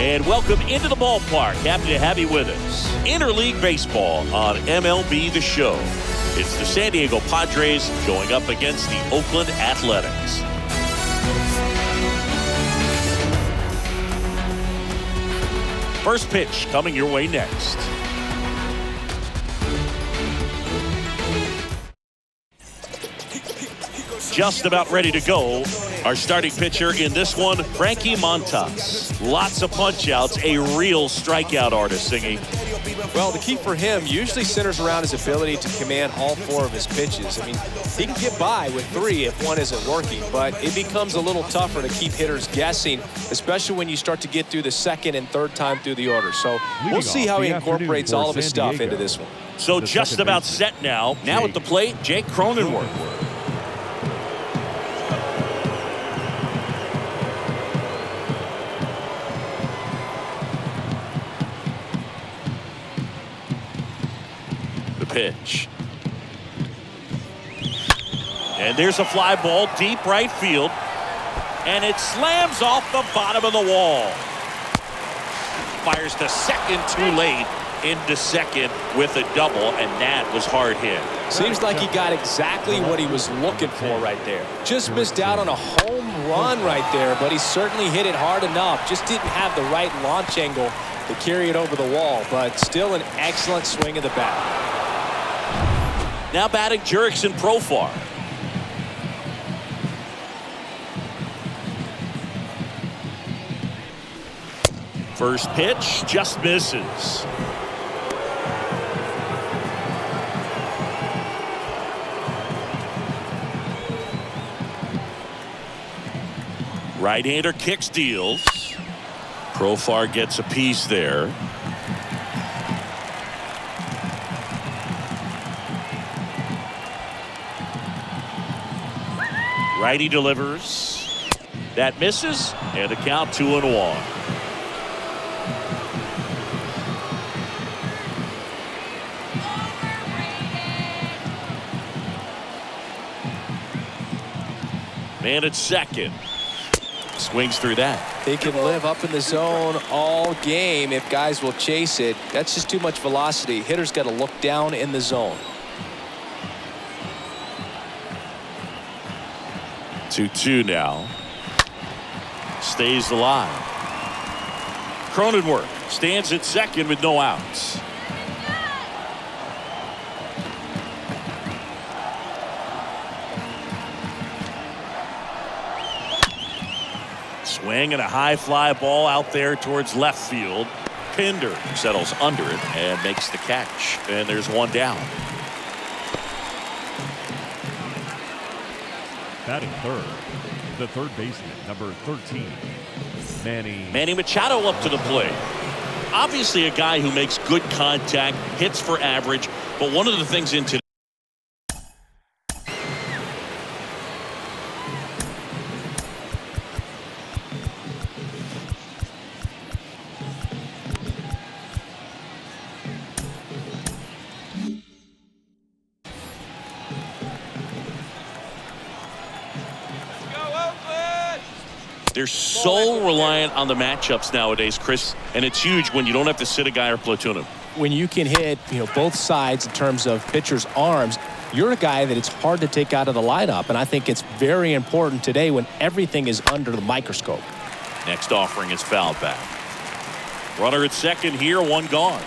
And welcome into the ballpark. Happy to have you with us. Interleague Baseball on MLB The Show. It's the San Diego Padres going up against the Oakland Athletics. First pitch coming your way next. Just about ready to go. Our starting pitcher in this one, Frankie Montas. Lots of punch-outs, a real strikeout artist, Singy. Well, the key for him usually centers around his ability to command all four of his pitches. I mean, he can get by with three if one isn't working, but it becomes a little tougher to keep hitters guessing, especially when you start to get through the second and third time through the order. So we'll see how he incorporates all of his stuff into this one. So just about set now. Now at the plate, Jake Cronenworth. Pitch. And there's a fly ball deep right field. And it slams off the bottom of the wall. Fires to second too late. Into second with a double, and that was hard hit. Seems like he got exactly what he was looking for right there. Just missed out on a home run right there, but he certainly hit it hard enough. Just didn't have the right launch angle to carry it over the wall, but still an excellent swing of the bat. Now batting Jurickson Profar. First pitch just misses. Right-hander kicks, deals. Profar gets a piece there. Righty delivers. That misses, and the count 2-1. Man at second. Swings through that. They can live up in the zone all game if guys will chase it. That's just too much velocity. Hitter's got to look down in the zone. 2-2 now. Stays alive. Cronenworth stands at second with no outs. Swing and a high fly ball out there towards left field. Pinder settles under it and makes the catch. And there's one down. Batting third, the third baseman, number 13, Manny Machado up to the plate. Obviously a guy who makes good contact, hits for average, but one of the things in today. They're so reliant on the matchups nowadays, Chris, and it's huge when you don't have to sit a guy or platoon him. When you can hit, both sides in terms of pitchers' arms, you're a guy that it's hard to take out of the lineup, and I think it's very important today when everything is under the microscope. Next offering is fouled back. Runner at second here, one gone.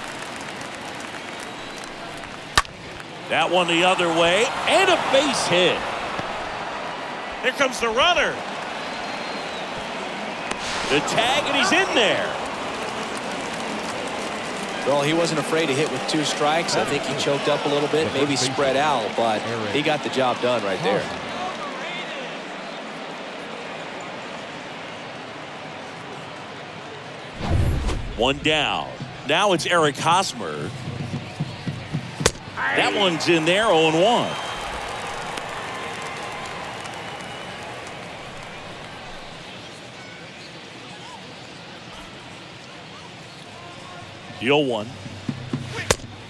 That one the other way, and a base hit. Here comes the runner. The tag, and he's in there. Well, he wasn't afraid to hit with 2 strikes. I think he choked up a little bit, maybe spread out, but he got the job done right there. One down. Now it's Eric Hosmer. That one's in there, 0-1. The 0-1.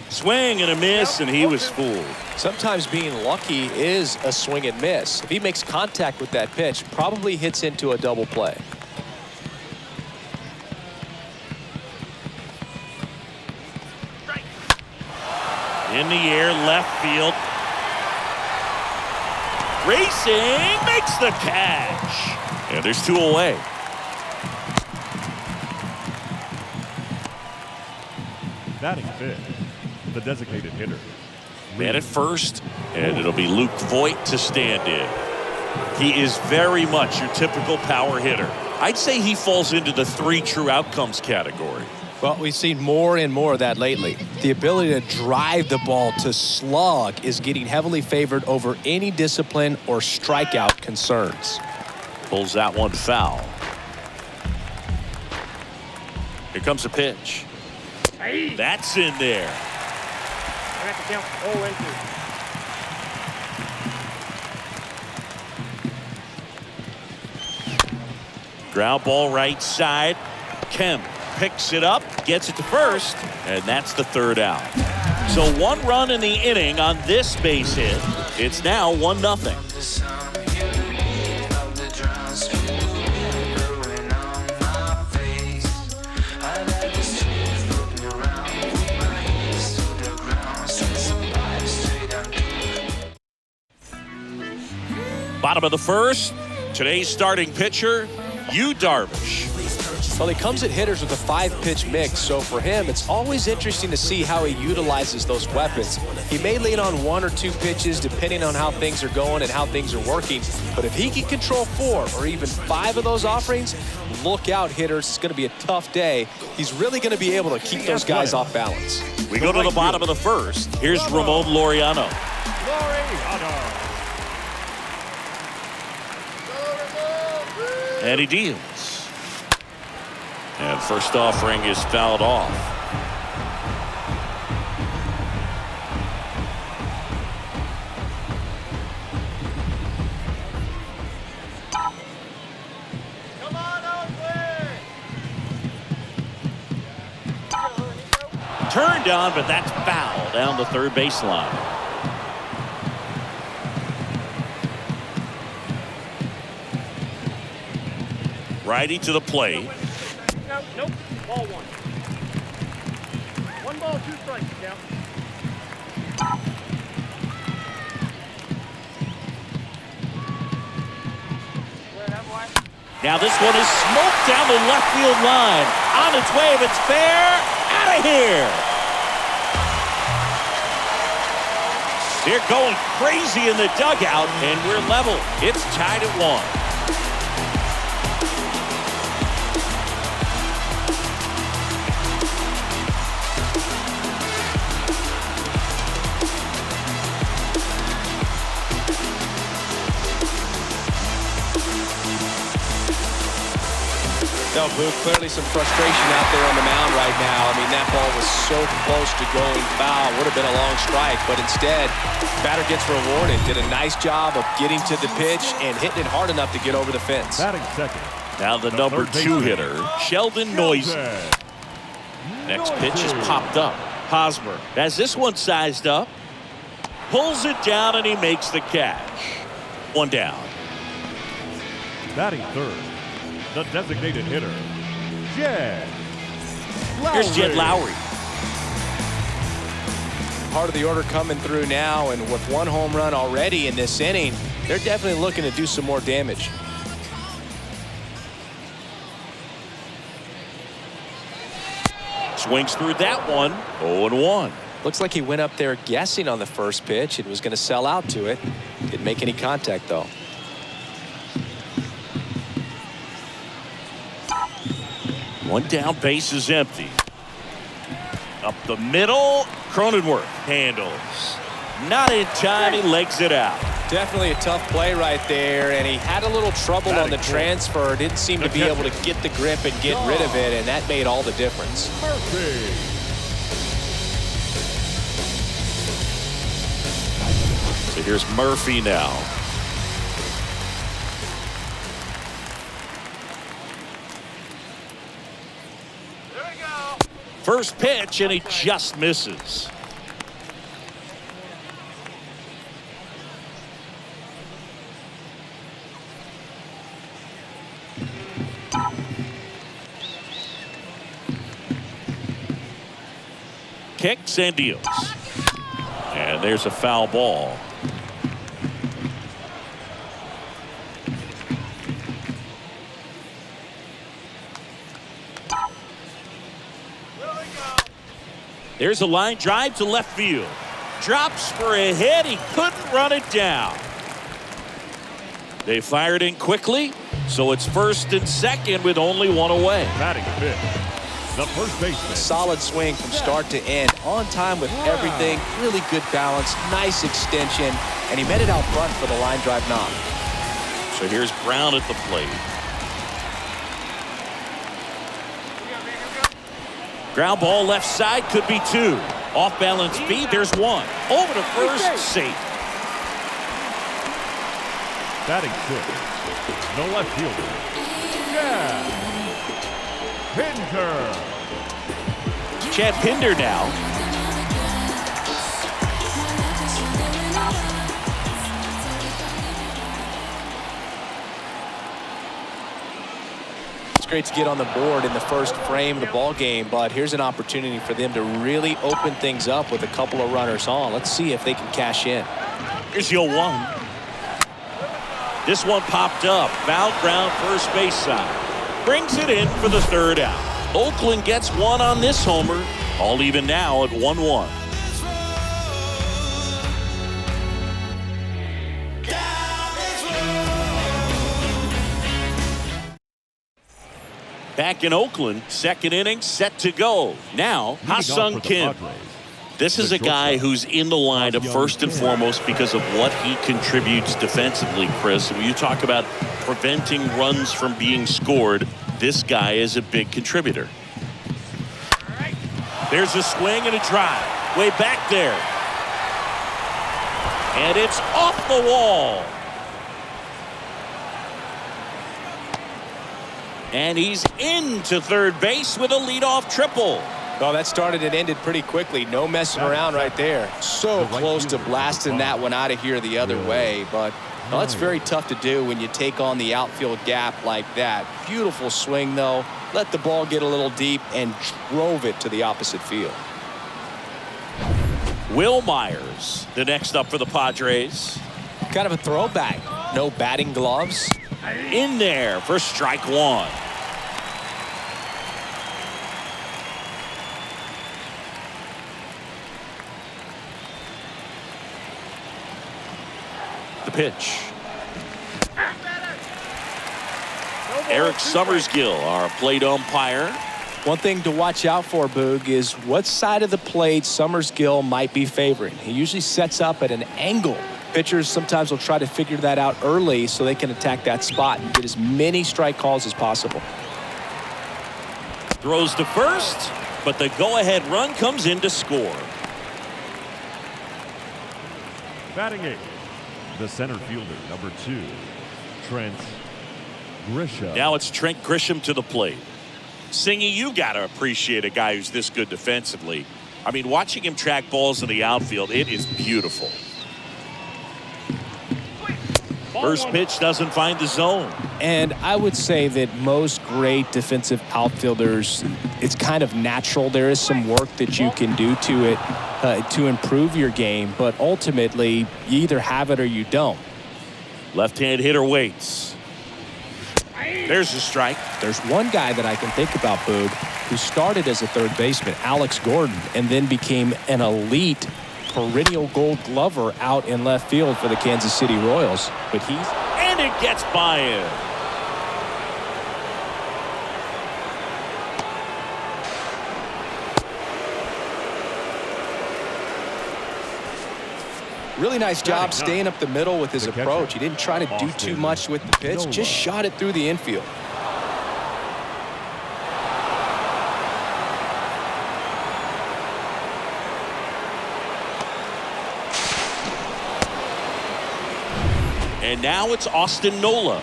Swing and a miss, and he was fooled. Sometimes being lucky is a swing and miss. If he makes contact with that pitch, probably hits into a double play. In the air, left field. Racing, makes the catch. And there's 2 away. Batting fifth, the designated hitter. Man at first, and it'll be Luke Voigt to stand in. He is very much your typical power hitter. I'd say he falls into the 3 true outcomes category. Well, we've seen more and more of that lately. The ability to drive the ball to slug is getting heavily favored over any discipline or strikeout concerns. Pulls that one foul. Here comes a pitch. That's in there. Ground ball right side. Kemp picks it up, gets it to first, and that's the 3rd out. So 1 run in the inning on this base hit. It's now 1-0. Bottom of the 1st. Today's starting pitcher, Yu Darvish. Well, he comes at hitters with a 5-pitch mix, so for him, it's always interesting to see how he utilizes those weapons. He may lean on 1 or 2 pitches depending on how things are going and how things are working, but if he can control 4 or even 5 of those offerings, look out, hitters. It's going to be a tough day. He's really going to be able to keep those guys off balance. We go to the bottom of the 1st. Here's Ramon Laureano. And he deals. And first offering is fouled off. Come on, Oakland! Turned on, but that's foul down the 3rd baseline. Righty to the plate. Nope. Ball 1. 1 ball, 2 strikes, Cal. Now this one is smoked down the left field line. On its way, if it's fair, out of here. They're going crazy in the dugout, and we're level. It's tied at 1. No, Boo, clearly some frustration out there on the mound right now. I mean, that ball was so close to going foul. Would have been a long strike, but instead, batter gets rewarded. Did a nice job of getting to the pitch and hitting it hard enough to get over the fence. Batting second. Now the number 2 hitter, Sheldon Noisy. Next pitch is popped up. Hosmer has this one sized up. Pulls it down, and he makes the catch. 1 down. Batting third, the designated hitter, Jed Lowry. Here's Jed Lowry. Part of the order coming through now, and with 1 home run already in this inning, they're definitely looking to do some more damage. Swings through that one. 0-1. Looks like he went up there guessing on the first pitch and was going to sell out to it. Didn't make any contact, though. One down, base is empty. Up the middle, Cronenworth handles. Not in time, he legs it out. Definitely a tough play right there, and he had a little trouble on the transfer. Didn't seem to be able to get the grip and get rid of it, and that made all the difference. Murphy. So here's Murphy now. First pitch, and he just misses. Kicks and deals. And there's a foul ball. There's a line drive to left field. Drops for a hit. He couldn't run it down. They fired in quickly, so it's first and second with only one away. Batting fifth, the first baseman. Solid swing from start to end. On time with everything. Really good balance. Nice extension. And he met it out front for the line drive knock. So here's Brown at the plate. Ground ball left side, could be two. Off balance feed, there's one. Over to first, safe. Batting sixth, the left fielder. Yeah. Pinder. Chad Pinder now. Great to get on the board in the first frame of the ball game, but here's an opportunity for them to really open things up with a couple of runners on. Let's see if they can cash in. Here's the 0-1. This one popped up. Foul ground first base side. Brings it in for the third out. Oakland gets one on this homer. All even now at 1-1. Back in Oakland, second inning set to go. Now, Ha-Sung Kim. This is a guy who's in the lineup first and foremost because of what he contributes defensively, Chris. When you talk about preventing runs from being scored, this guy is a big contributor. There's a swing and a drive. Way back there. And it's off the wall. And he's into third base with a leadoff triple. Well, that started and ended pretty quickly. No messing around right there. So close to blasting that one out of here the other way. But well, it's very tough to do when you take on the outfield gap like that. Beautiful swing, though. Let the ball get a little deep and drove it to the opposite field. Will Myers, the next up for the Padres. Kind of a throwback. No batting gloves. In there for strike one. The pitch. Eric Summersgill, our plate umpire. One thing to watch out for, Boog, is what side of the plate Summersgill might be favoring. He usually sets up at an angle. Pitchers sometimes will try to figure that out early so they can attack that spot and get as many strike calls as possible. Throws to first, but the go-ahead run comes in to score. Batting eighth, the center fielder, number 2, Trent Grisham. Now it's Trent Grisham to the plate. Singy, you got to appreciate a guy who's this good defensively. I mean, watching him track balls in the outfield, it is beautiful. First pitch doesn't find the zone. And I would say that most great defensive outfielders, it's kind of natural. There is some work that you can do to it to improve your game, but ultimately you either have it or you don't. Left-hand hitter waits. There's a strike. There's one guy that I can think about, Boog, who started as a third baseman, Alex Gordon, and then became an elite perennial gold glover out in left field for the Kansas City Royals. But and it gets by him. Really nice job staying up the middle with his approach. He didn't try to do too much with the pitch, just shot it through the infield. And now it's Austin Nola.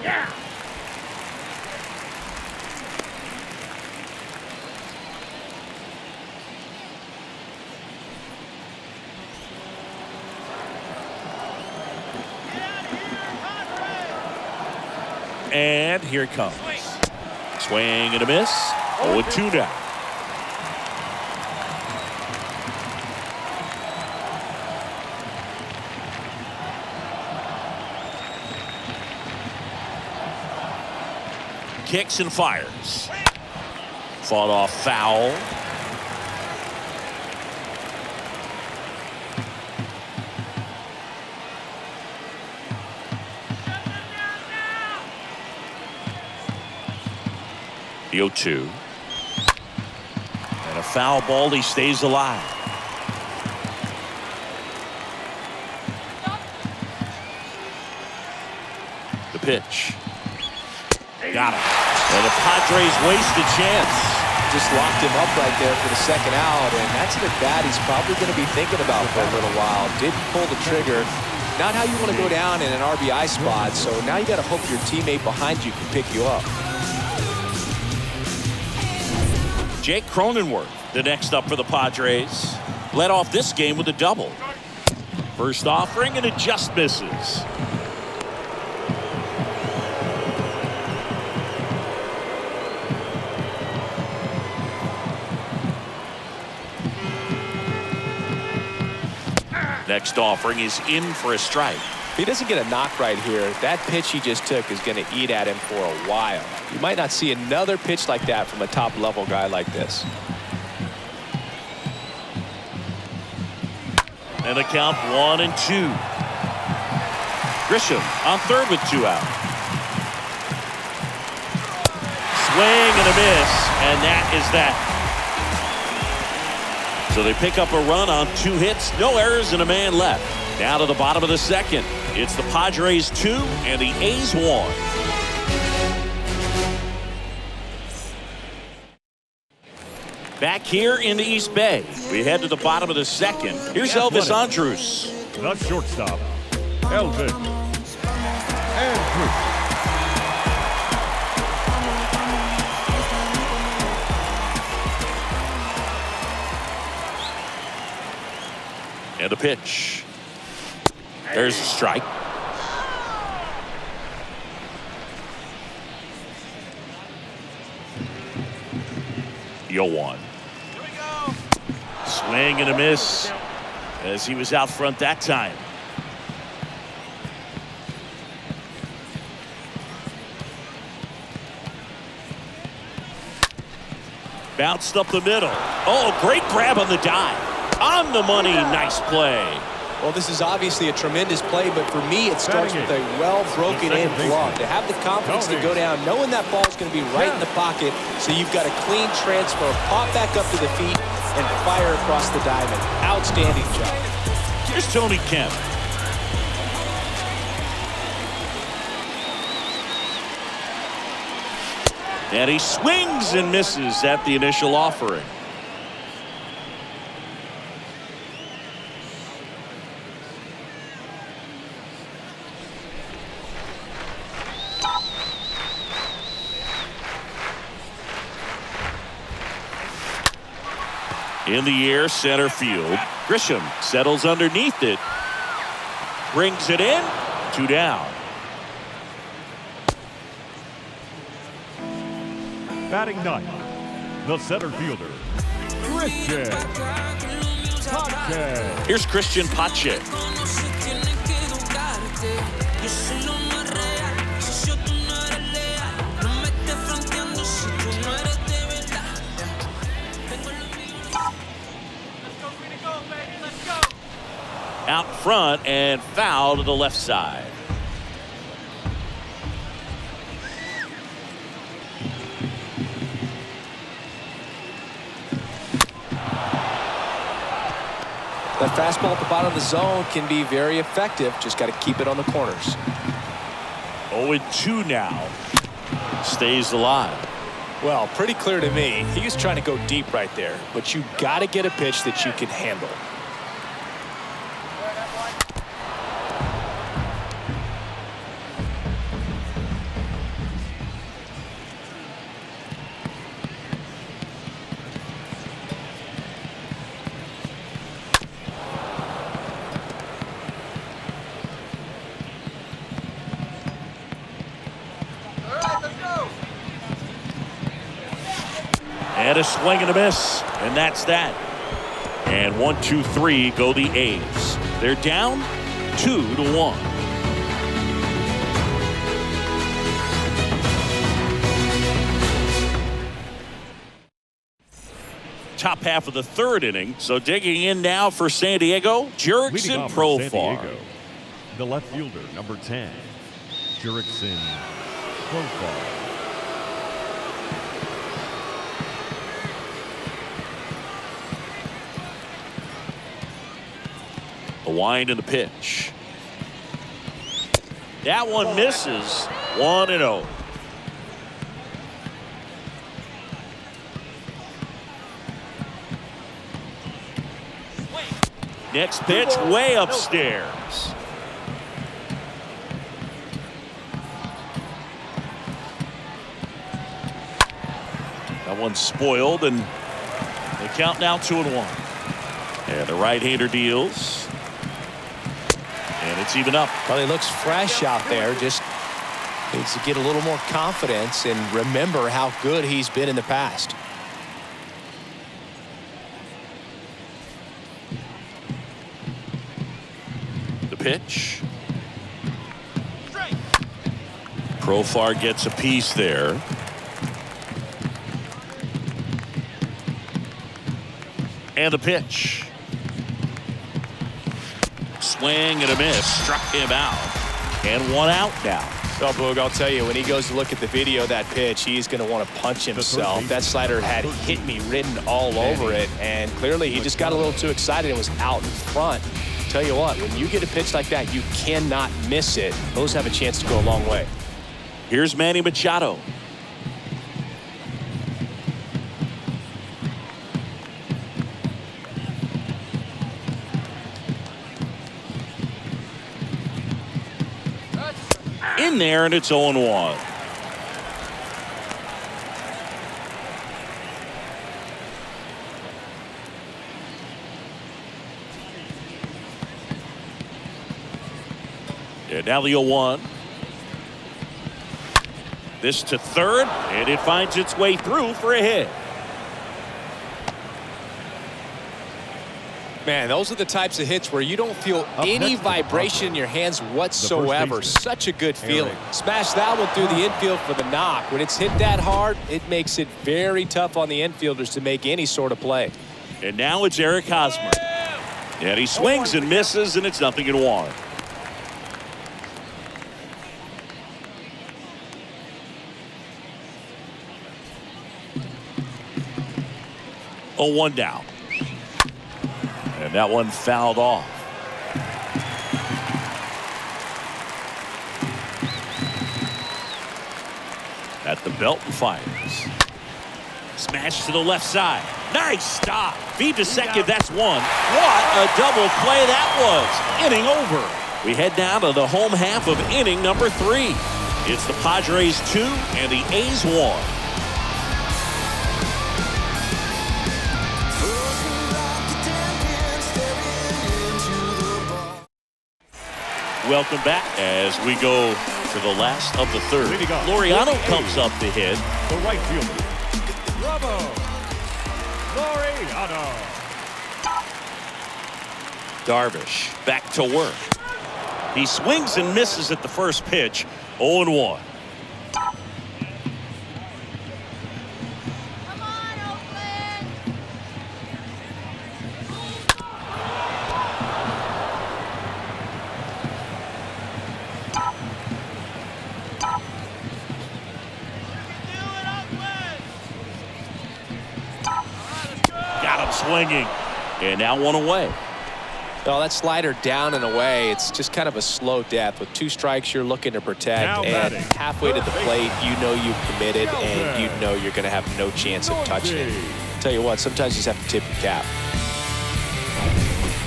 Yeah. And here it comes. Swing and a miss. 0-2 now. Kicks and fires. Fought off foul. The 0-2. And a foul ball. He stays alive. The pitch. Got him. And the Padres waste a chance. Just locked him up right there for the second out, and that's an at-bat he's probably going to be thinking about for a little while. Didn't pull the trigger. Not how you want to go down in an RBI spot, so now you got to hope your teammate behind you can pick you up. Jake Cronenworth, the next up for the Padres, led off this game with a double. First offering, and it just misses. Next offering is in for a strike. If he doesn't get a knock right here, that pitch he just took is going to eat at him for a while. You might not see another pitch like that from a top-level guy like this. And the count 1-2. Grisham on third with 2 out. Swing and a miss, and that is that. So they pick up a run on 2 hits, no errors, and a man left. Now to the bottom of the second. It's the Padres 2 and the A's 1. Back here in the East Bay, we head to the bottom of the second. Here's Elvis Andrus. The shortstop, Elvis Andrus. And a pitch. There's a strike. The 0-1. Swing and a miss as he was out front that time. Bounced up the middle. Oh, great grab on the dive. On the money, nice play. Well, this is obviously a tremendous play, but for me, it starts with a well-broken-in glove. To have the confidence to go down, knowing that ball is going to be right in the pocket, so you've got a clean transfer, pop back up to the feet, and fire across the diamond. Outstanding job. Here's Tony Kemp. And he swings and misses at the initial offering. In the air, center field. Grisham settles underneath it. Brings it in. 2 down. Batting ninth, the center fielder, Christian Pache. Here's Christian Pache. Out front and foul to the left side. That fastball at the bottom of the zone can be very effective. Just got to keep it on the corners. 0-2 now. Stays alive. Well, pretty clear to me. He was trying to go deep right there, but you got to get a pitch that you can handle. And a swing and a miss. And that's that. And 1, 2, 3 go the A's. They're down 2-1. Top half of the third inning. So digging in now for San Diego, Leading Jurickson off for San Profar. Diego, the left fielder, number 10, Jurickson Profar. The wind and the pitch. That one misses. 1-0. Next pitch way upstairs. That one's spoiled, and they count now 2-1. And the right-hander deals. And it's even up. Well, he looks fresh out there. Just needs to get a little more confidence and remember how good he's been in the past. The pitch. Profar gets a piece there. And the pitch. Swing and a miss. Struck him out. And 1 out now. Well, Boog, I'll tell you, when he goes to look at the video of that pitch, he's going to want to punch himself. That slider had hit me written all over it, and clearly he just got a little too excited and was out in front. Tell you what, when you get a pitch like that, you cannot miss it. Those have a chance to go a long way. Here's Manny Machado. In there, and it's 0-1. And now the 0-1. This to third, and it finds its way through for a hit. Man, those are the types of hits where you don't feel any vibration in your hands whatsoever. Such a good feeling. Smash that one through the infield for the knock. When it's hit that hard, it makes it very tough on the infielders to make any sort of play. And now it's Eric Hosmer. And he swings and misses, and it's 0-1. Oh, 1 down. And that one fouled off. At the belt and fires. Smash to the left side. Nice stop. Feed to second. That's 1. What a double play that was. Inning over. We head down to the home half of inning number 3. It's the Padres 2 and the A's 1. Welcome back as we go to the last of the third. Laureano comes up to hit. The right fielder, Bravo, Laureano. Darvish back to work. He swings and misses at the first pitch. 0-1. Come on, Oakland. Got him swinging. And now 1 away. Well, that slider down and away, it's just kind of a slow death. With 2 strikes, you're looking to protect, Now and batting. halfway to the plate, you know you've committed, and you know you're going to have no chance of touching it. Tell you what, sometimes you just have to tip your cap.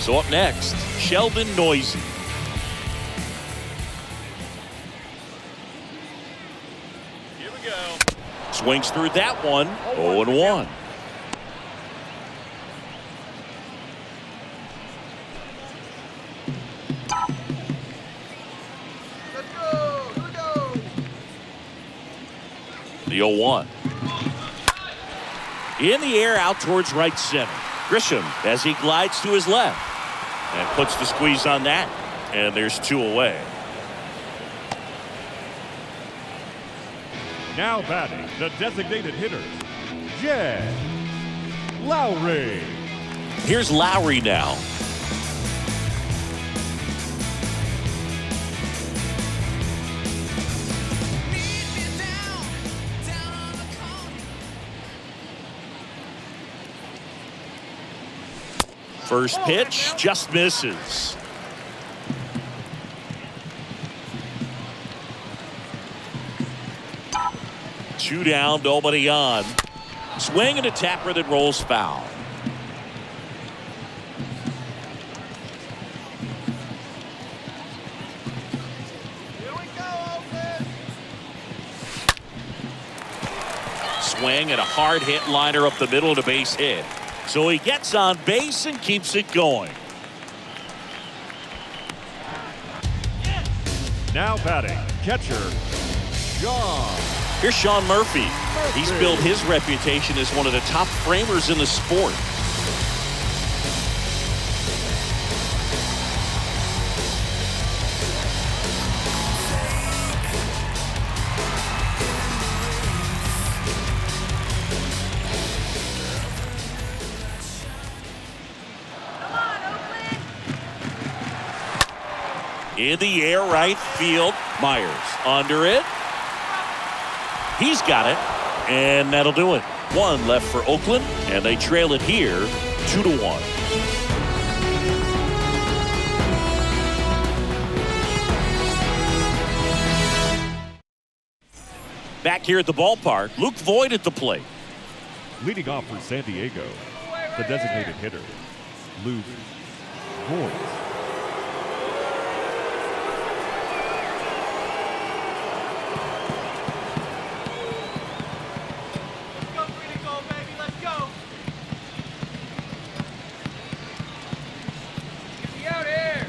So up next, Sheldon Noisy. Here we go. Swings through that one. 0-1. The 0-1. In the air out towards right center. Grisham as he glides to his left and puts the squeeze on that. And there's 2 away. Now batting the designated hitter, Jed Lowry. Here's Lowry now. First pitch just misses. Two down, nobody on. Swing and a tapper that rolls foul. Here we go, Oakland. Swing and a hard hit liner up the middle to base hit. So he gets on base and keeps it going. Now batting, catcher, Sean. Here's Sean Murphy. He's built his reputation as one of the top framers in the sport. Come on, Oakland. In the air, right field. Myers under it. He's got it, and that'll do it. 1 left for Oakland, and they trail it here 2-1. Back here at the ballpark, Luke Voigt at the plate. Leading off for San Diego, the designated hitter, Luke Voigt. Let's go, green and gold, baby. Let's go. Get me out here.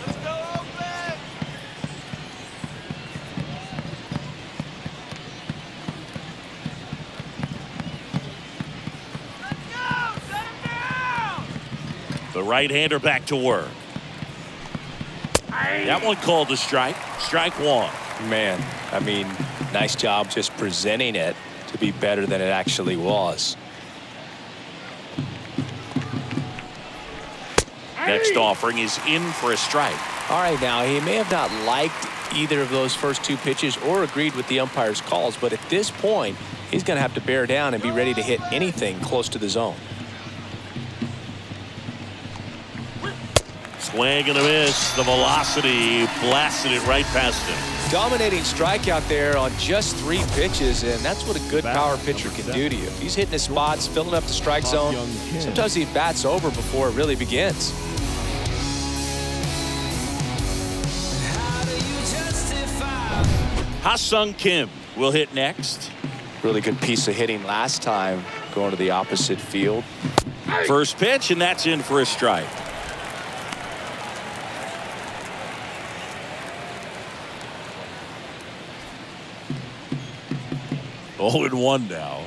Let's go, Oakland. Let's go. Set him down. The right-hander back to work. That one called a strike. Strike 1. Man, I mean, nice job just presenting it to be better than it actually was. Next offering is in for a strike. All right, now, he may have not liked either of those first 2 pitches or agreed with the umpire's calls, but at this point, he's going to have to bear down and be ready to hit anything close to the zone. Swing and a miss. The velocity blasted it right past him. Dominating strikeout there on just 3 pitches, and that's what a good power pitcher can do to you. He's hitting his spots, filling up the strike zone. Sometimes he bats over before it really begins. Ha-Sung Kim will hit next. Really good piece of hitting last time, going to the opposite field. First pitch, and that's in for a strike. Oh, and 1 now.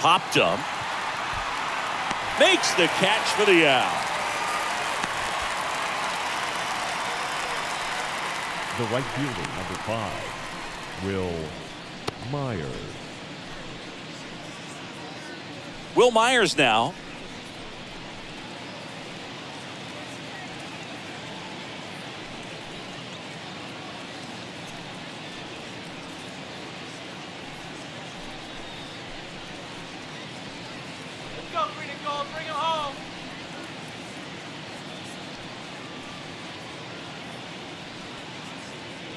Popped up. Makes the catch for the out. The right fielder, number 5, Will Myers. Will Myers now. Let's go, green and gold. Bring him home.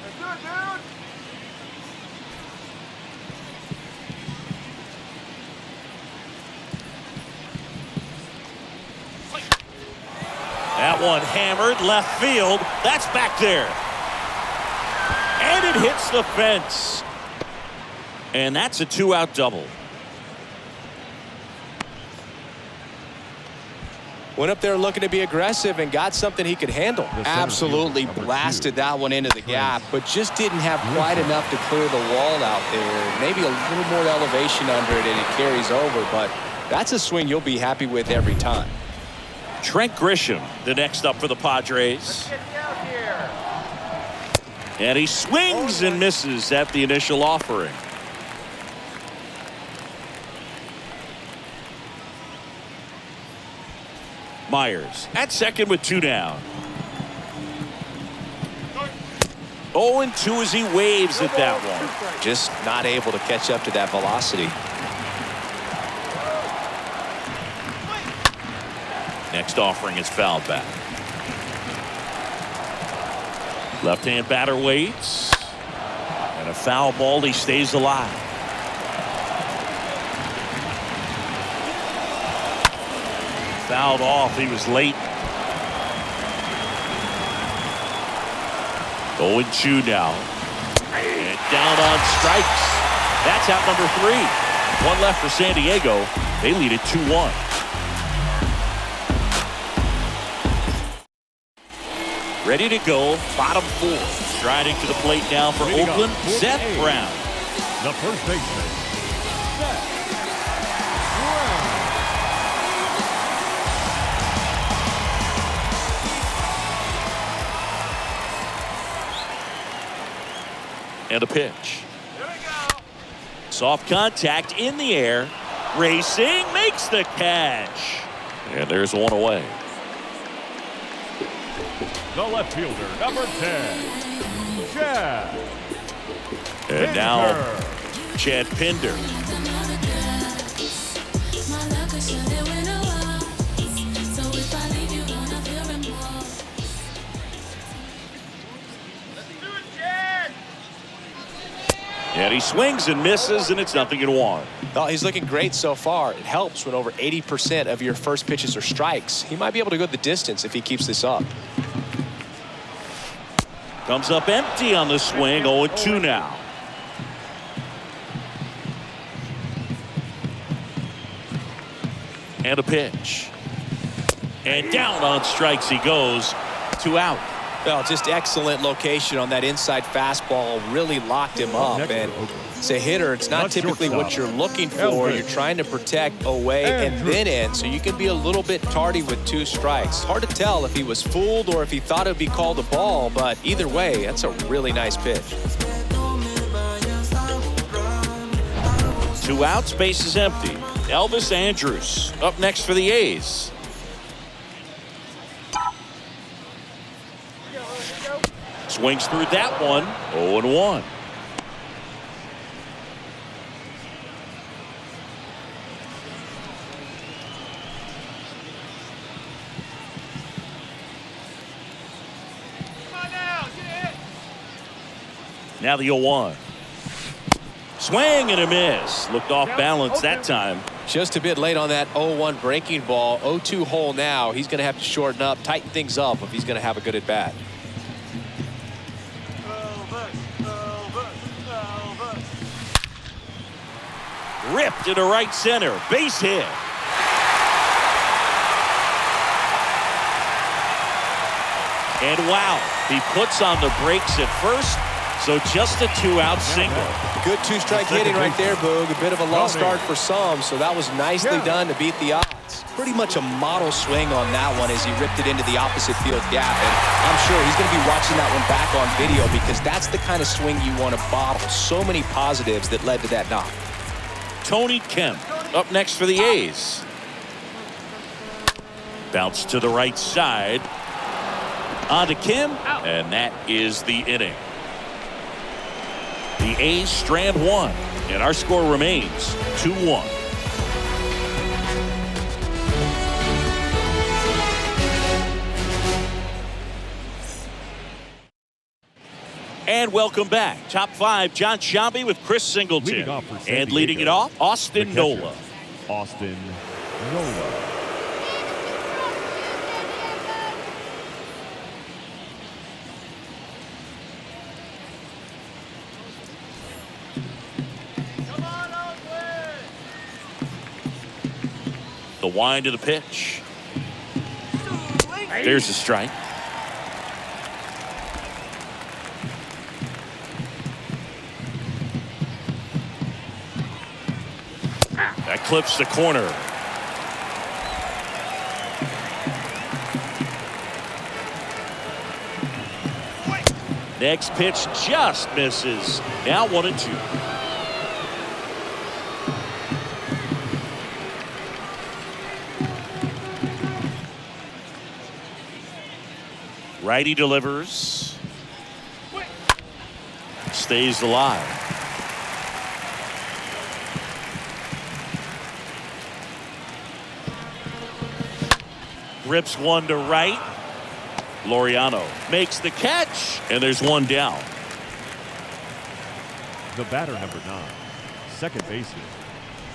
Let's do it, dude. That one hammered left field. That's back there. And it hits the fence. And that's a 2-out double. Went up there looking to be aggressive and got something he could handle. Absolutely blasted that one into the gap, but just didn't have quite enough to clear the wall out there. Maybe a little more elevation under it and it carries over, but that's a swing you'll be happy with every time. Trent Grisham, the next up for the Padres. Get me out here. And he swings and misses at the initial offering. Myers at second with 2 down. 0-2 as he waves at that one. Just not able to catch up to that velocity. Next offering is fouled back. Left-hand batter waits. And a foul ball. He stays alive. Fouled off. He was late. 0-2 now. And down on strikes. That's out number 3. One left for San Diego. They lead it 2-1. Ready to go. Bottom 4. Striding to the plate now for Oakland. Seth Brown. The first baseman, Seth Brown. And a pitch. Here we go. Soft contact in the air. Racing, makes the catch. And there's one away. The left fielder, number 10, Chad. And now Pinder. Chad Pinder. Do it, Chad. And he swings and misses, and it's 0-1. Well, he's looking great so far. It helps when over 80% of your first pitches are strikes. He might be able to go the distance if he keeps this up. Comes up empty on the swing. 0-2 now. And a pitch. And down on strikes he goes. 2 out. Well, just excellent location on that inside fastball. Really locked him up. And as a hitter, it's not typically what you're looking for. You're trying to protect away and then in, so you can be a little bit tardy with 2 strikes. Hard to tell if he was fooled or if he thought it would be called a ball, but either way, that's a really nice pitch. 2 outs, base is empty. Elvis Andrus up next for the A's. Swings through that one. 0-1. Come on now, get it. Now the 0-1. Swing and a miss. Looked off balance that time. Just a bit late on that 0-1 breaking ball. 0-2 hole now. He's going to have to shorten up, tighten things up if he's going to have a good at bat. Ripped into right center. Base hit. And wow, he puts on the brakes at first. So just a 2-out single. Good 2-strike hitting right there, Boog. A bit of a lost start for some, so that was nicely done to beat the odds. Pretty much a model swing on that one as he ripped it into the opposite field gap. And I'm sure he's going to be watching that one back on video because that's the kind of swing you want to bottle. So many positives that led to that knock. Tony Kemp up next for the A's. Bounce to the right side. On to Kim, and that is the inning. The A's strand 1, and our score remains 2-1. And welcome back. Top 5, John Sciambi with Chris Singleton. Leading off for San And leading it Diego, off, Austin the catcher, Nola. Austin Nola. Come on, Oakland. The wind of the pitch. There's a strike. That clips the corner. Next pitch just misses. Now 1-2. Righty delivers. Stays alive. Rips one to right. Laureano makes the catch, and there's one down. The batter, number 9, second baseman,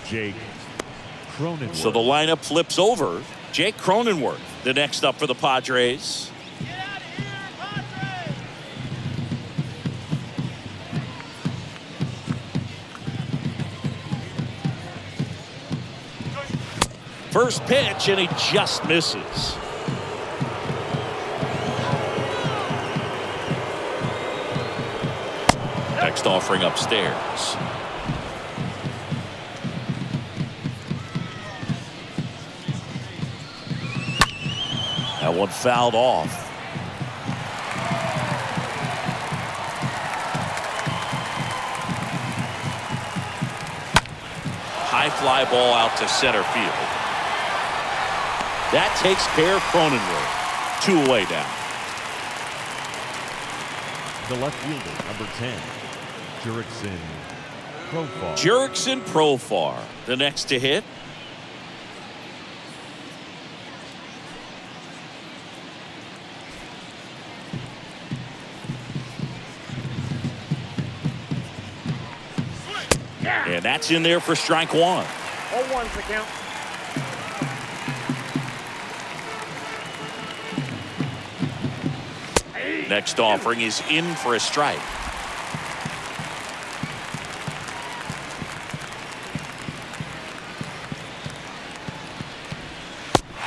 Jake Cronenworth. So the lineup flips over. Jake Cronenworth, the next up for the Padres. Get out of here, Padres! First pitch, and he just misses. Next offering upstairs. That one fouled off. High fly ball out to center field. That takes care of Cronenworth. 2 away now. The left fielder, number 10, Jurickson Profar. Jurickson Profar, the next to hit. And that's in there for strike 1. 0-1's the count. Next offering is in for a strike.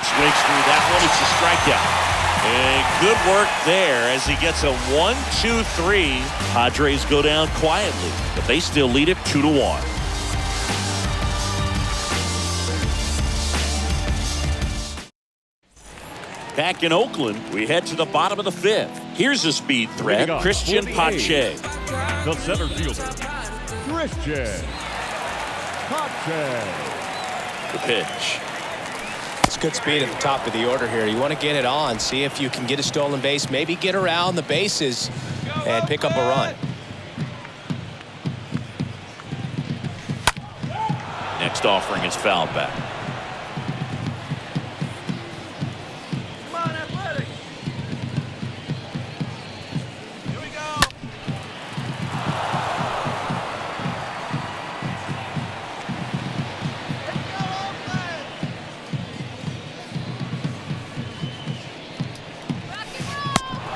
Swings through that one. It's a strikeout. And good work there as he gets a 1-2-3. Padres go down quietly, but they still lead it 2-1. Back in Oakland, we head to the bottom of the 5th. Here's a speed threat, Christian Pache. The center fielder, Christian Pache. The pitch. It's good speed at the top of the order here. You want to get it on, see if you can get a stolen base, maybe get around the bases and pick up a run. Next offering is fouled back. Come on, Athletics! Here we go! Let's go, Oakland!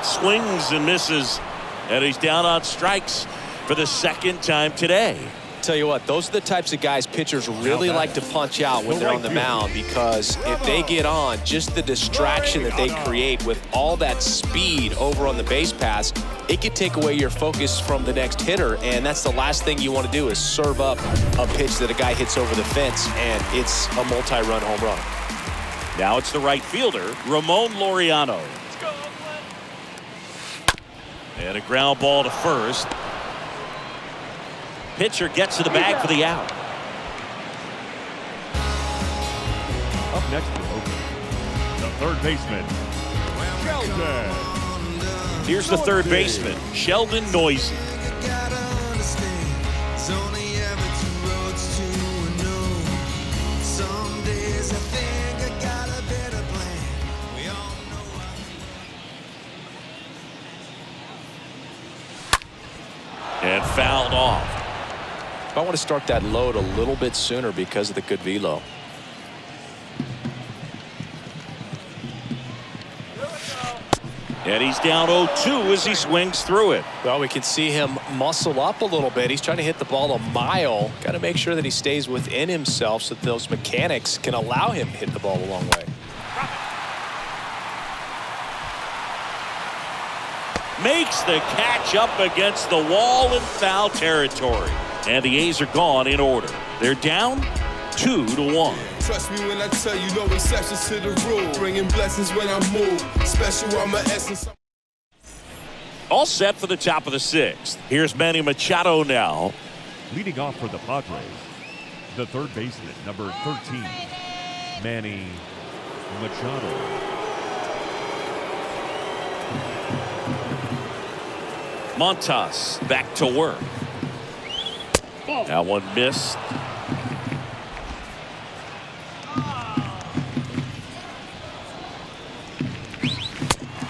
Swings and misses, and he's down on strikes for the second time today. Tell you what, those are the types of guys pitchers really like to punch out when they're on the mound, because if they get on, just the distraction that they create with all that speed over on the base pass, it could take away your focus from the next hitter, and that's the last thing you want to do is serve up a pitch that a guy hits over the fence, and it's a multi-run home run. Now it's the right fielder, Ramon Laureano. Let's go, Oakland! And a ground ball to first. Pitcher gets to the bag for the out. Up next for Oakland, the third baseman, Sheldon. Here's the third baseman, Sheldon Noisy. And fouled off. I want to start that load a little bit sooner because of the good velo. And he's down 0-2 as he swings through it. Well, we can see him muscle up a little bit. He's trying to hit the ball a mile. Got to make sure that he stays within himself so that those mechanics can allow him to hit the ball a long way. makes the catch up against the wall in foul territory. And the A's are gone in order. They're down 2-1. Trust me when I tell you, no exceptions to the rule. Bringing blessings when I move. Special, I'm an essence. All set for the top of the 6th. Here's Manny Machado now. Leading off for the Padres, the third baseman, number 13, Manny Machado. Montas back to work. That one missed.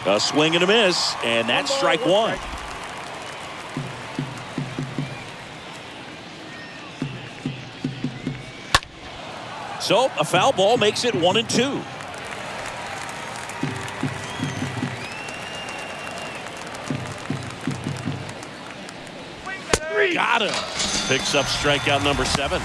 A swing and a miss, and that's strike one. So a foul ball makes it 1-2. Got him. Picks up strikeout number 7.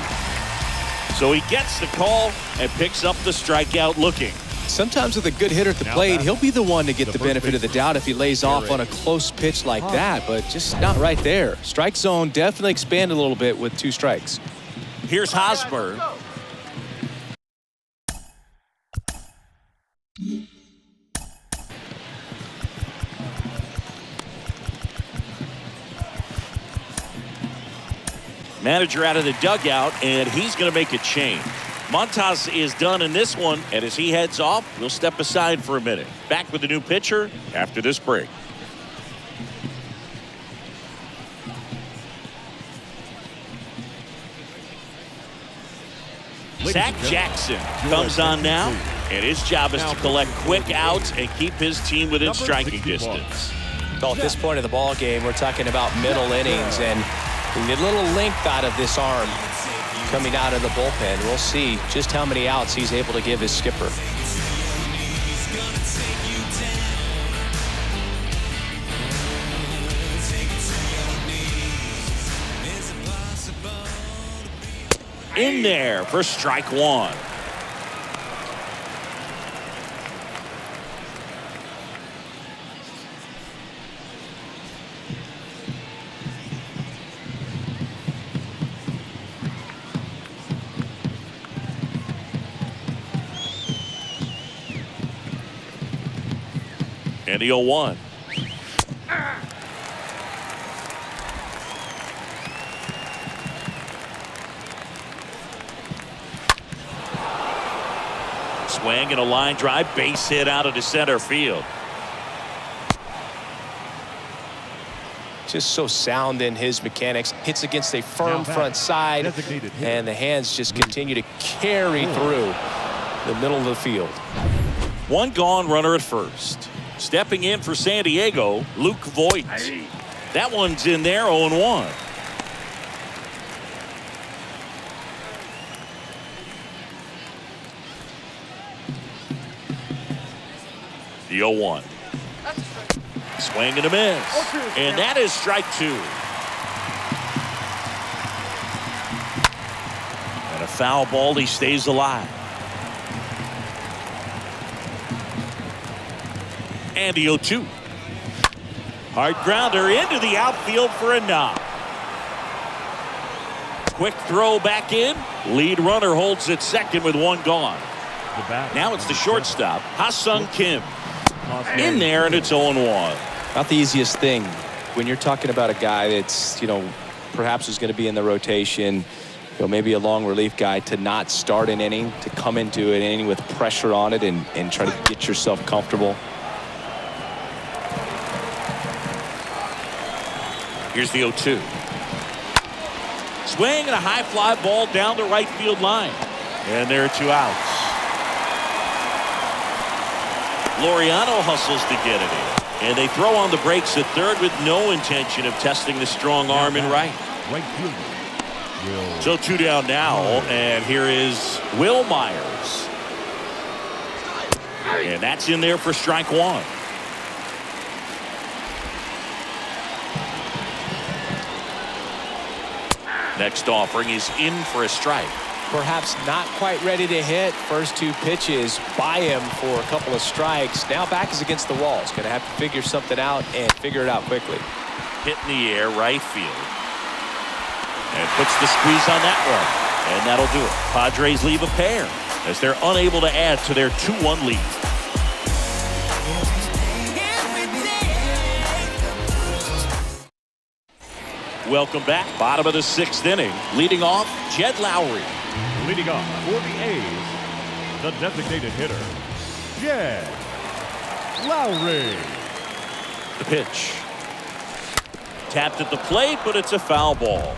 So he gets the call and picks up the strikeout looking. Sometimes with a good hitter at the plate, he'll be the one to get the benefit of the doubt if he lays off on a close pitch like that, but just not right there. Strike zone definitely expanded a little bit with 2 strikes. Here's Hosmer. Manager out of the dugout, and he's going to make a change. Montas is done in this one, and as he heads off, we'll step aside for a minute. Back with the new pitcher after this break. Zach Jackson comes on now, and his job is to collect quick outs and keep his team within striking distance. Well, at this point of the ball game, we're talking about middle innings, and we get a little length out of this arm coming out of the bullpen. We'll see just how many outs he's able to give his skipper. In there for strike one. And the 0-1. Swing and a line drive, base hit out of the center field. Just so sound in his mechanics. Hits against a firm front side, and the hands just continue to carry through the middle of the field. One gone, runner at first. Stepping in for San Diego, Luke Voigt. That one's in there, 0-1. The 0-1. Swing and a miss. And that is strike 2. And a foul ball, he stays alive. And the 0-2. Hard grounder into the outfield for a knock. Quick throw back in. Lead runner holds at second with one gone. Now it's the shortstop, Ha-Sung Kim. In there, and it's 0-1. Not the easiest thing when you're talking about a guy that's, perhaps is going to be in the rotation, maybe a long relief guy, to not start an inning, to come into an inning with pressure on it and try to get yourself comfortable. Here's the 0-2. Swing and a high fly ball down the right field line. And there are 2 outs. Laureano hustles to get it in. And they throw on the brakes at third with no intention of testing the strong arm in right. So 2 down now, and here is Will Myers. And that's in there for strike 1. Next offering is in for a strike. perhaps not quite ready to hit. First two pitches by him for a couple of strikes. Now back is against the wall. He's going to have to figure something out and figure it out quickly. Hit in the air, right field. And puts the squeeze on that one. And that'll do it. Padres leave a pair as they're unable to add to their 2-1 lead. Welcome back. Bottom of the 6th inning. Leading off, Jed Lowry. Leading off for the A's, the designated hitter, Jed Lowry. The pitch. Tapped at the plate, but it's a foul ball.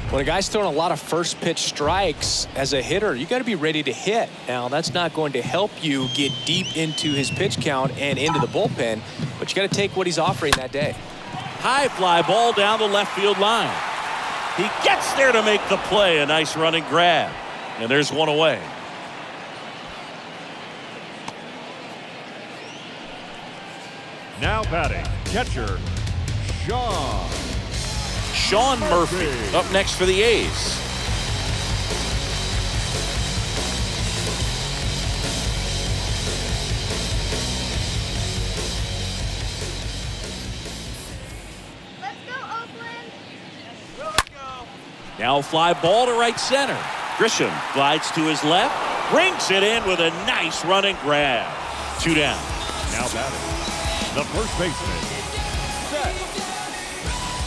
When a guy's throwing a lot of first pitch strikes as a hitter, you got to be ready to hit. Now, that's not going to help you get deep into his pitch count and into the bullpen, but you got to take what he's offering that day. High fly ball down the left field line. He gets there to make the play. A nice running grab. And there's one away. Now batting, catcher, Sean Murphy up next for the A's. Let's go, Oakland. Here we go. Now a fly ball to right center. Grisham glides to his left, brings it in with a nice running grab. 2 down. now batting, the first baseman,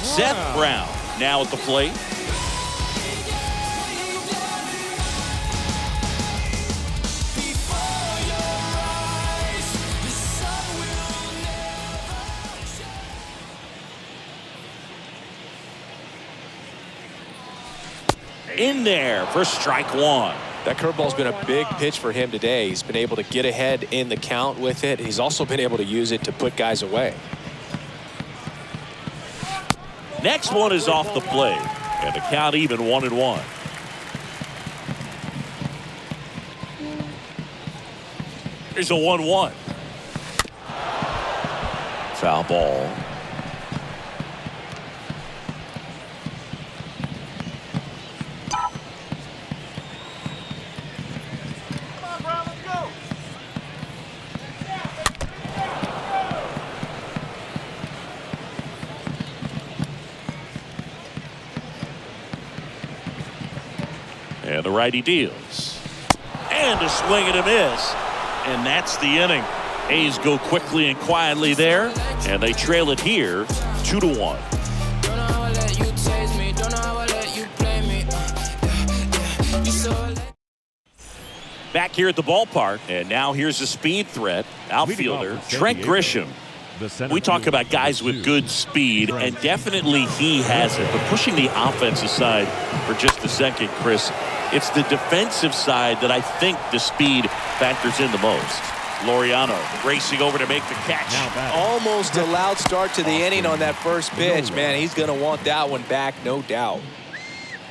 Seth Brown now at the plate. In there for strike one. That curveball's been a big pitch for him today. He's been able to get ahead in the count with it. He's also been able to use it to put guys away. Next one is off the plate, and the count even 1-1. Here's a 1-1. Foul ball. And the righty deals. And a swing and a miss. And that's the inning. A's go quickly and quietly there. And they trail it here 2-1. Back here at the ballpark. And now here's a speed threat. Outfielder Trent Grisham. We talk about guys with good speed, and definitely he has it. But pushing the offense aside for just a second, Chris, it's the defensive side that I think the speed factors in the most. Laureano racing over to make the catch. Almost a loud start to the inning on that first pitch. Man, he's going to want that one back, no doubt.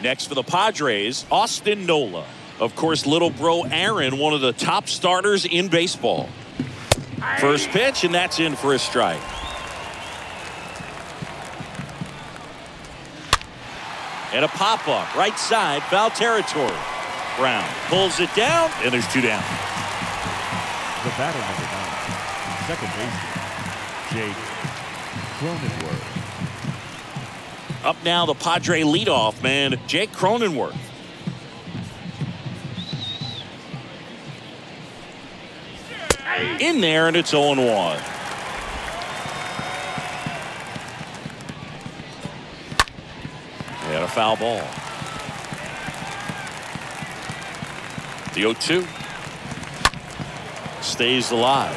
Next for the Padres, Austin Nola. Of course, little bro Aaron, one of the top starters in baseball. First pitch, and that's in for a strike. And a pop-up, right side, foul territory. Brown pulls it down, and there's 2 down. the batter number 9, second baseman, Jake Cronenworth. Up now, the Padre leadoff man, Jake Cronenworth. In there, and it's 0-1. And a foul ball. The 0-2 stays alive.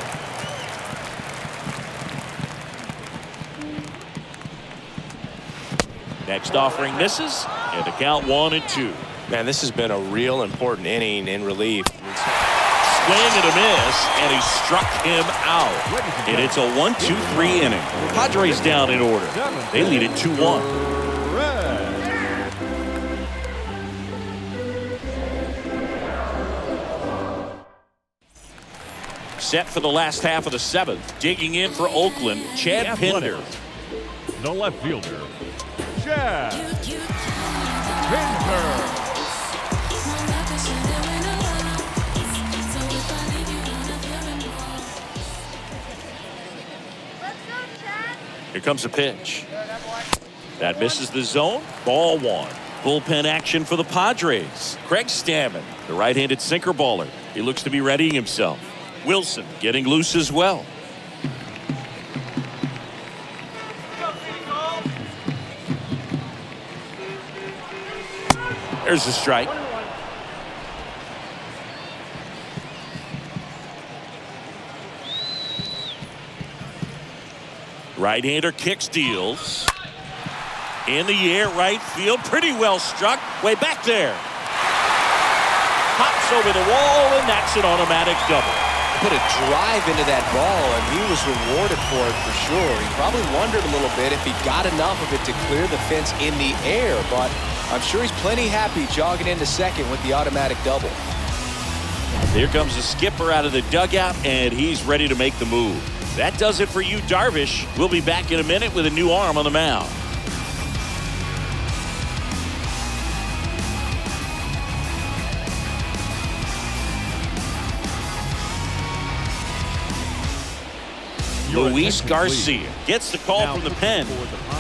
Next offering misses, and the count 1-2. Man, this has been a real important inning in relief. Swing and a miss, and he struck him out. And it's a 1-2-3 inning. Padres down in order. They lead it 2-1. Set for the last half of the 7th. Digging in for Oakland, Chad Pinder. The left fielder, Chad Pinder. Let's go, Chad. Here comes a pitch. That misses the zone. Ball one. Bullpen action for the Padres. Craig Stammen, the right-handed sinker baller. He looks to be readying himself. Wilson getting loose as well. There's a strike. Right-hander kicks, deals. In the air, right field. Pretty well struck. Way back there. Pops over the wall, and that's an automatic double. Put a drive into that ball, and he was rewarded for it for sure. He probably wondered a little bit if he got enough of it to clear the fence in the air, but I'm sure he's plenty happy jogging into second with the automatic double. Here comes the skipper out of the dugout, and he's ready to make the move. That does it for you, Darvish. We'll be back in a minute with a new arm on the mound. Luis Garcia gets the call from the pen,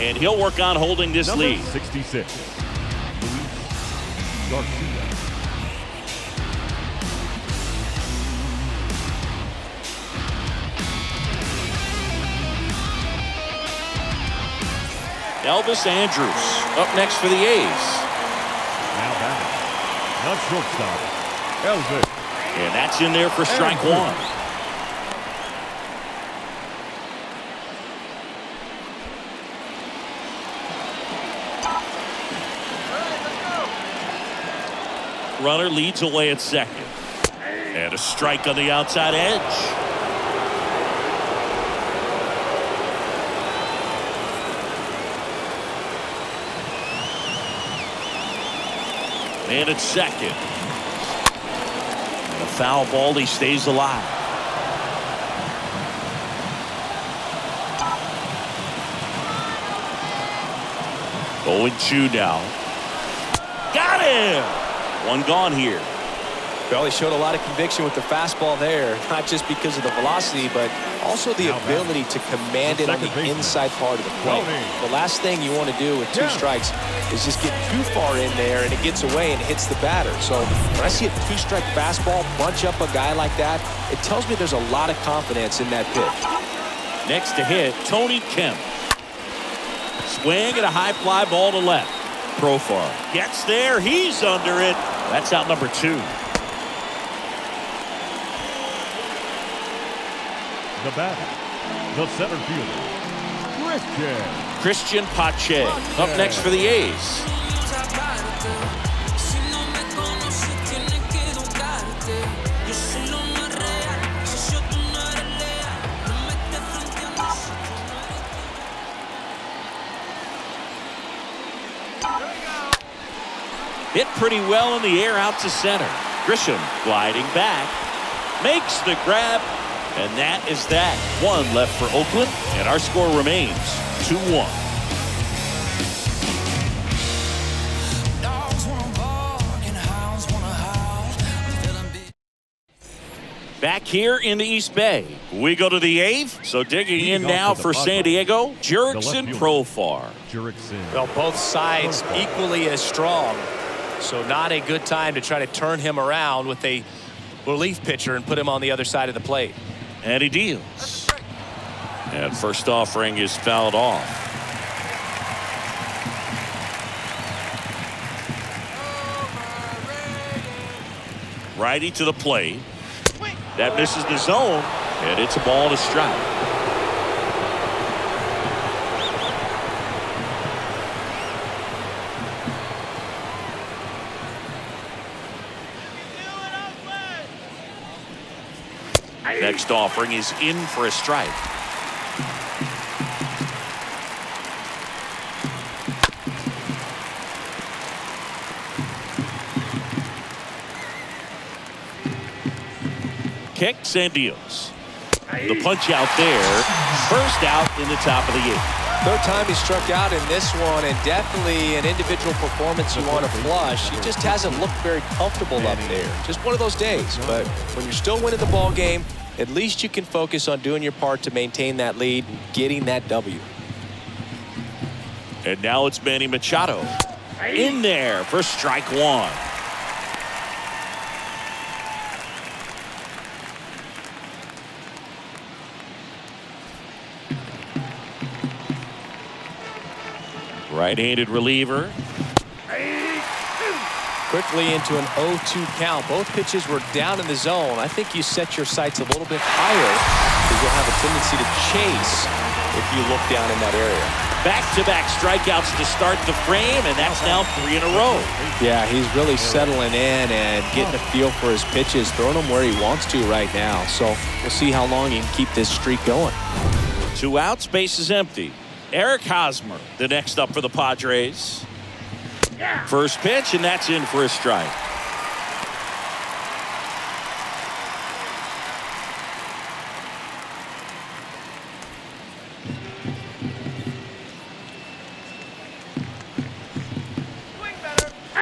and he'll work on holding this lead. 66, Luis Garcia. Elvis Andrus up next for the A's. Now batting, the shortstop, Elvis. And that's in there for strike one. Runner leads away at second. And a strike on the outside edge. And at second. And a foul ball, he stays alive. Going 2 now. Got him! One gone here. Well, he showed a lot of conviction with the fastball there, not just because of the velocity, but also the ability to command it on the inside part of the plate. The last thing you want to do with 2 strikes is just get too far in there and it gets away and hits the batter. So when I see a 2-strike fastball bunch up a guy like that, it tells me there's a lot of confidence in that pitch. Next to hit, Tony Kemp. Swing and a high fly ball to left. Profar gets there. He's under it. That's out number 2. The batter, the center fielder, Christian Pache up next for the A's. Hit pretty well in the air out to center. Grisham gliding back, makes the grab, and that is that. 1 left for Oakland, and our score remains 2-1. Back here in the East Bay, we go to the 8th. So digging in now for San Diego, Jurickson Profar. Well, both sides equally as strong. So not a good time to try to turn him around with a relief pitcher and put him on the other side of the plate. And he deals. And first offering is fouled off. Righty to the plate. That misses the zone, and it's a ball and a strike. Next offering is in for a strike. Kicks and deals. The punch out there. First out in the top of the 8th. Third time he struck out in this one, and definitely an individual performance you want to flush. He just hasn't looked very comfortable up there. Just one of those days. But when you're still winning the ball game, at least you can focus on doing your part to maintain that lead and getting that W. And now it's Manny Machado in there for strike one. Right-handed reliever. Quickly into an 0-2 count. Both pitches were down in the zone. I think you set your sights a little bit higher because you'll have a tendency to chase if you look down in that area. Back-to-back strikeouts to start the frame, and that's now 3 in a row. Yeah, he's really settling in and getting a feel for his pitches, throwing them where he wants to right now. So we'll see how long he can keep this streak going. 2 outs, base is empty. Eric Hosmer, the next up for the Padres. First pitch, and that's in for a strike.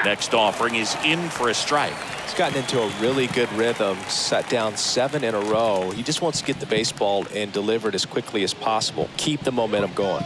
Next offering is in for a strike. He's gotten into a really good rhythm, set down 7 in a row. He just wants to get the baseball and deliver it as quickly as possible. Keep the momentum going.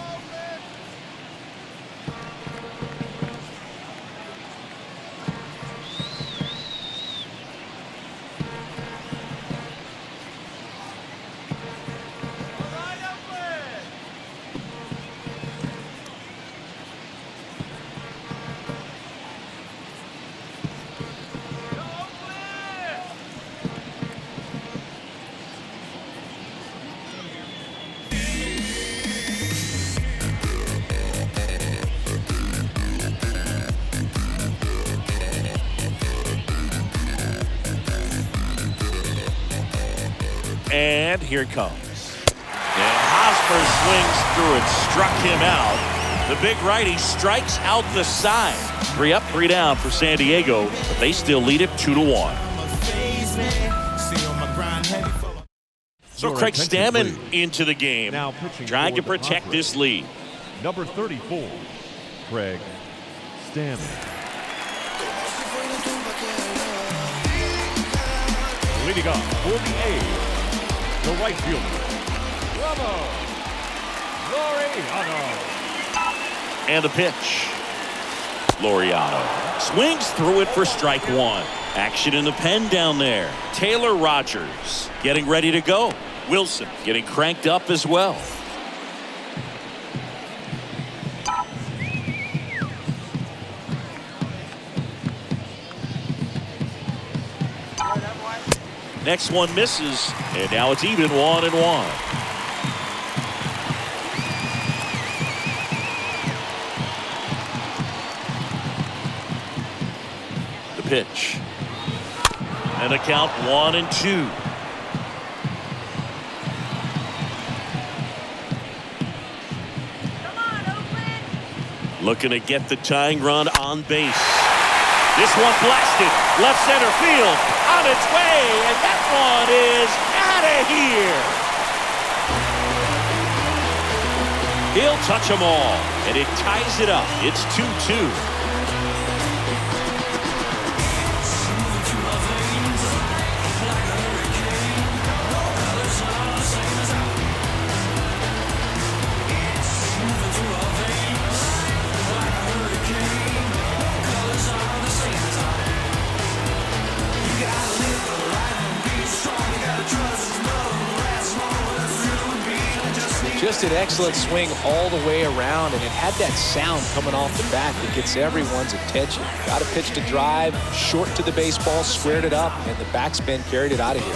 And here it comes. And Hosmer swings through and struck him out. The big righty strikes out the side. 3 up, 3 down for San Diego, but they still lead it 2-1. So Craig Stammen into the game, Now pitching trying to for the protect Padres. this lead. Number 34, Craig Stammen. Leading up for the A's, the right fielder, Laureano. And the pitch. Laureano swings through it for strike one. Action in the pen down there. Taylor Rogers getting ready to go. Wilson getting cranked up as well. Next one misses, and now it's even 1-1. The pitch. And a count 1-2. Come on, Oakland. Looking to get the tying run on base. This one blasted left center field on its way, and that one is out of here. He'll touch them all, and it ties it up. It's 2-2. Just an excellent swing all the way around, and it had that sound coming off the bat that gets everyone's attention. Got a pitch to drive, short to the baseball, squared it up, and the backspin carried it out of here.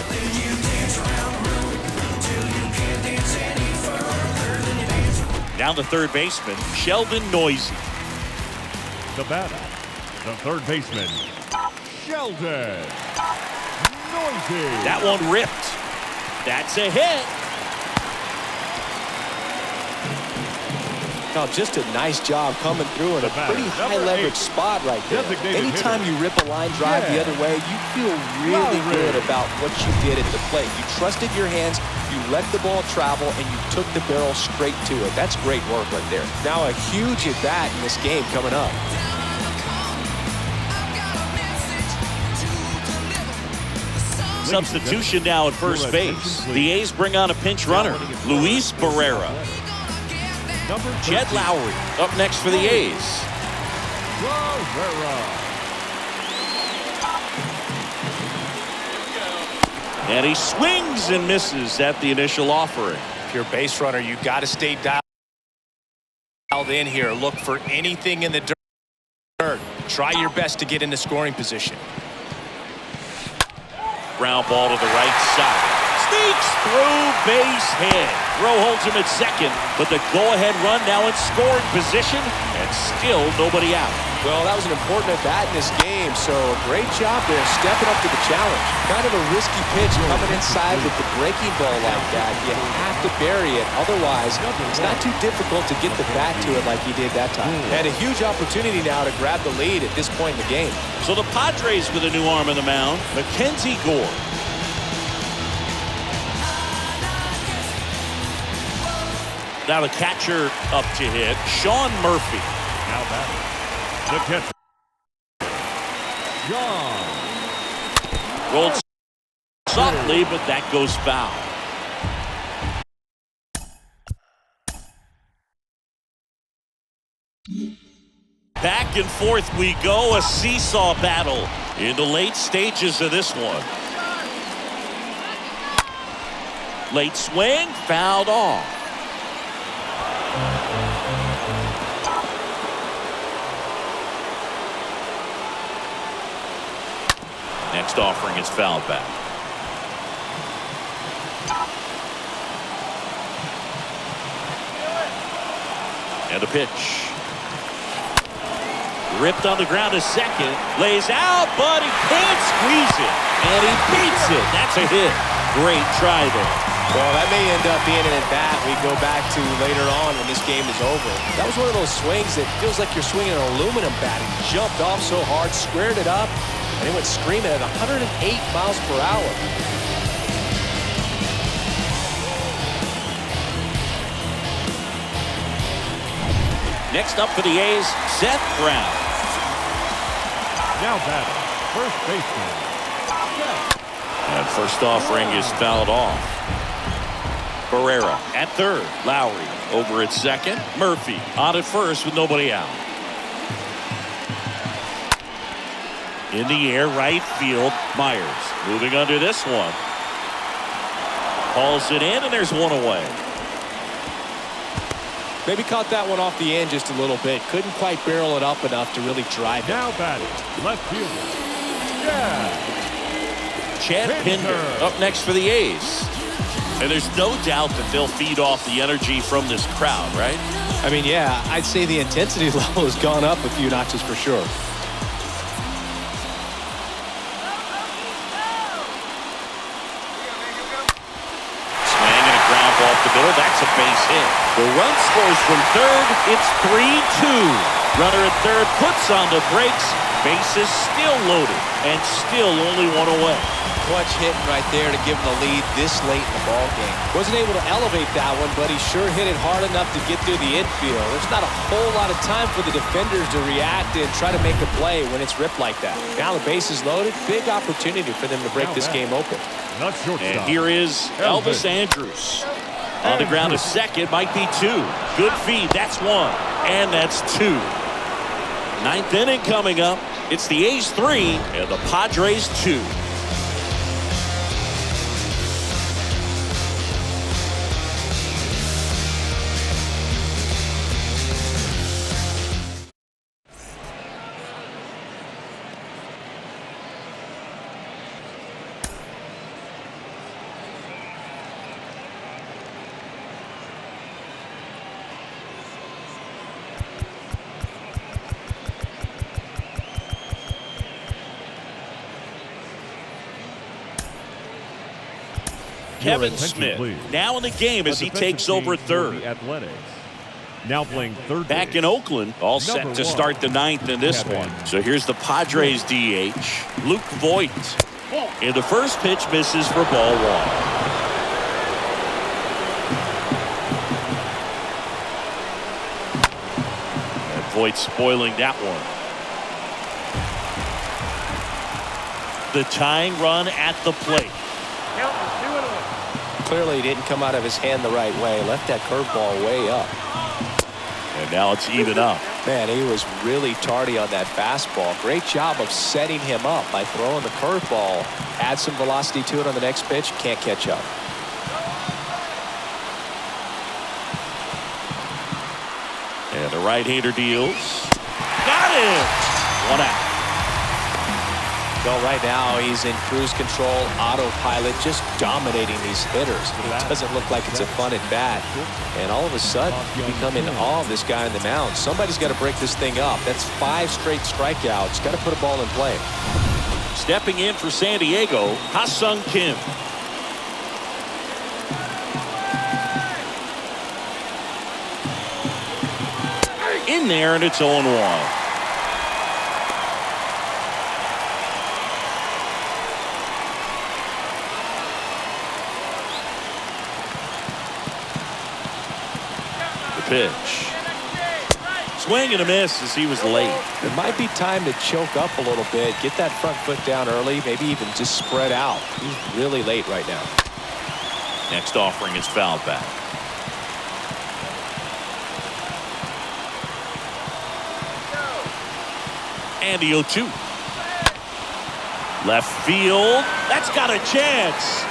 Now the third baseman, Sheldon Noisy. The batter, the third baseman, Sheldon Noisy. That one ripped. That's a hit. Oh, just a nice job coming through in a pretty high leverage spot right there. Anytime you rip a line drive the other way, you feel really good about what you did at the plate. You trusted your hands, you let the ball travel, and you took the barrel straight to it. That's great work right there. Now a huge at bat in this game coming up. Substitution now at first base. The A's bring on a pinch runner, Luis Barrera. Jed Lowry up next for the A's. And he swings and misses at the initial offering. If you're a base runner, you got to stay dialed in here. Look for anything in the dirt. Try your best to get into scoring position. Ground ball to the right side. Sneaks through, base hit. Rowe holds him at second, but the go-ahead run now in scoring position, and still nobody out. Well, that was an important at-bat in this game, so great job there stepping up to the challenge. Kind of a risky pitch coming inside with the breaking ball like that. You have to bury it, otherwise it's not too difficult to get the bat to it like he did that time. Had a huge opportunity now to grab the lead at this point in the game. So the Padres with a new arm in the mound, Mackenzie Gore. Now the catcher up to hit, Sean Murphy. Now batting, the catcher, John. Rolled softly, but that goes foul. Back and forth we go, a seesaw battle in the late stages of this one. Late swing, fouled off. Next offering is fouled back. And a pitch. Ripped on the ground to second. Lays out, but he can't squeeze it. And he beats it. That's a hit. Great try there. Well, that may end up being an at-bat we go back to later on when this game is over. That was one of those swings that feels like you're swinging an aluminum bat. He jumped off so hard, squared it up, and he went screaming at 108 miles per hour. Next up for the A's, Seth Brown. Now batting, first baseman. And first offering is fouled off. Barrera at third. Lowry over at second. Murphy on at first with nobody out. In the air, right field. Myers moving under this one. Hauls it in, and there's one away. Maybe caught that one off the end just a little bit. Couldn't quite barrel it up enough to really drive it. Now batting, left fielder. Chad Pinder up next for the A's. And there's no doubt that they'll feed off the energy from this crowd, right? I mean, yeah, I'd say the intensity level has gone up a few notches for sure. Swing and a ground ball up the middle. That's a base hit. The run scores from third. It's 3-2. Runner at third puts on the brakes. Bases still loaded and still only one away. Clutch hitting right there to give him the lead this late in the ball game. Wasn't able to elevate that one, but he sure hit it hard enough to get through the infield. There's not a whole lot of time for the defenders to react and try to make a play when it's ripped like that. Now the base is loaded. Big opportunity for them to break this game open. And here is Elvis Andrus. On the ground to second, might be two. Good feed, that's one. And that's two. Ninth inning coming up. It's the A's 3 and the Padres 2. Kevin Smith now in the game as he takes over third. Athletics. Now playing third Back base. in Oakland, all set Number to one. start the ninth in this Kevin. one. So here's the Padres DH, Luke Voigt. And the first pitch misses for ball one. And Voigt spoiling that one. The tying run at the plate. Clearly, he didn't come out of his hand the right way. Left that curveball way up. And now it's even up. Man, he was really tardy on that fastball. Great job of setting him up by throwing the curveball. Add some velocity to it on the next pitch. Can't catch up. And the right-hander deals. Got it! One out. Well, right now he's in cruise control, autopilot, just dominating these hitters. It doesn't look like it's a fun at bat. And all of a sudden, you become in awe of this guy on the mound. Somebody's got to break this thing up. That's 5 straight strikeouts. Got to put a ball in play. Stepping in for San Diego, Ha-Sung Kim. In there, and it's 0-1. Pitch. Swing and a miss as he was late. It might be time to choke up a little bit, get that front foot down early, maybe even just spread out. He's really late right now. Next offering is fouled back. And the 0-2. Left field. That's got a chance.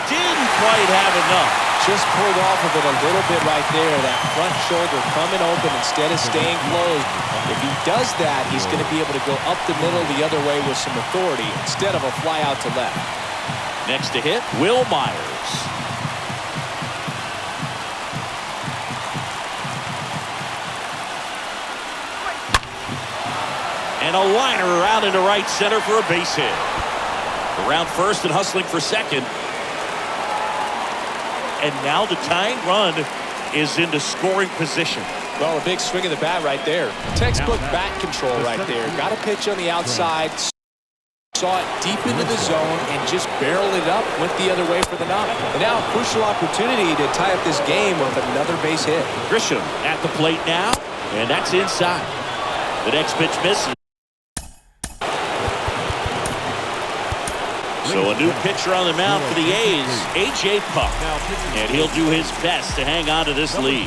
Didn't quite have enough. Just pulled off of it a little bit right there. That front shoulder coming open instead of staying closed. If he does that, he's going to be able to go up the middle the other way with some authority instead of a fly out to left. Next to hit, Will Myers. And a liner out into right center for a base hit. Around first and hustling for second. And now the tying run is into scoring position. Well, a big swing of the bat right there. Textbook bat control right there. Got a pitch on the outside. Saw it deep into the zone and just barreled it up. Went the other way for the knock. And now a crucial opportunity to tie up this game with another base hit. Grisham at the plate now. And that's inside. The next pitch misses. So a new pitcher on the mound for the A's, A.J. Puck. And he'll do his best to hang on to this lead.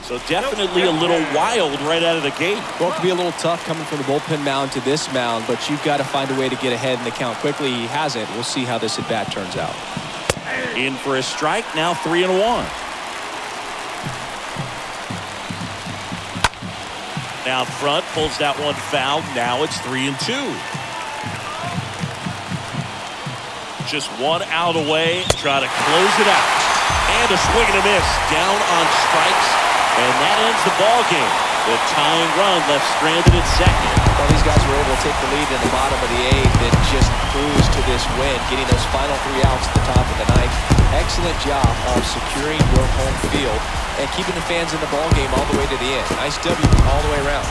So definitely a little wild right out of the gate. Well, it could be a little tough coming from the bullpen mound to this mound, but you've got to find a way to get ahead in the count quickly. He hasn't. We'll see how this at-bat turns out. In for a strike, now 3-1. Now front, pulls that one foul. Now it's 3-2. Just one out away. Try to close it out. And a swing and a miss. Down on strikes. And that ends the ball game. The tying run left stranded at second. Well, these guys were able to take the lead in the bottom of the 8th and just cruise to this win, getting those final 3 outs at the top of the 9th. Excellent job of securing your home field and keeping the fans in the ball game all the way to the end. Nice W all the way around.